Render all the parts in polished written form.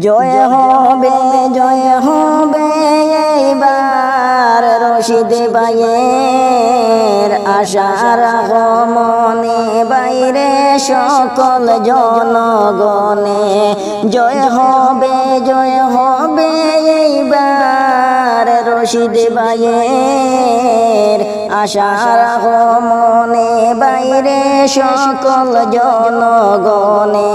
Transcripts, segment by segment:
জয় হবে এইবার রশিদ ভাইয়ের আশার মনে বাইরে সকল জনগণে জয় হবে এইবার রশিদ ভাইয়ের আশার মনে বাইরে সকল জনগণে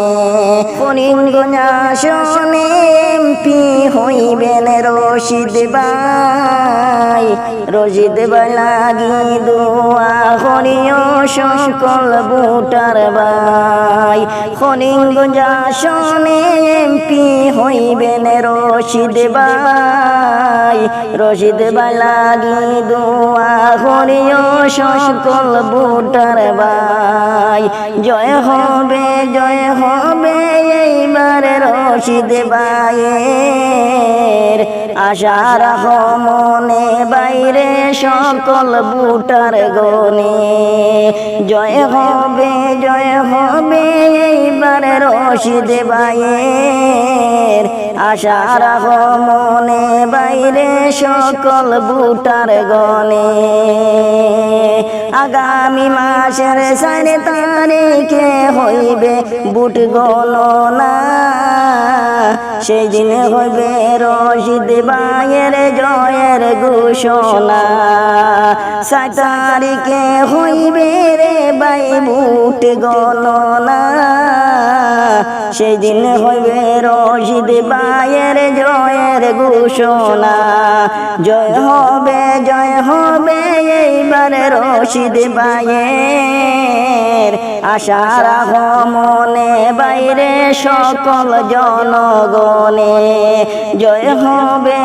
করিমগঞ্জ আসনে এমপি হইবেন রশিদ ভাই লাগি দোয়া করিও সকল ভোটার ভাই করিমগঞ্জ আসনে এমপি হইবেন রশিদ ভাই লাগি দোয়া করিও সকল ভোটার ভাই জয় হবে এইবার রশিদ ভাইয়ের আশার মনে বাইরে সকল ভোটার গণে জয় হবে এইবার রশিদ ভাইয়ের আশার মনে বাইরে সকল ভোটার গণে আগামী মাসের 4 তারিখে হইবে ভোট গণনা সেই দিন হইবে রশিদ ভাইয়ের জয়ের ঘোষণা 7 তারিখে হইবে রে ভাই ভোট গণনা সেই দিন হইবে রশিদ ভাইয়ের জয়ের ঘোষণা জয় হবে এইবার রশিদ ভাইয়ের আশার মনে বাইরে সকল জনগণে জয় হবে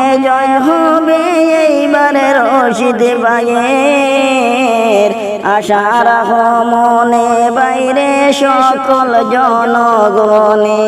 এইবার রশিদ ভাইয়ের আশার মনে বাইরে সকল জনগণে।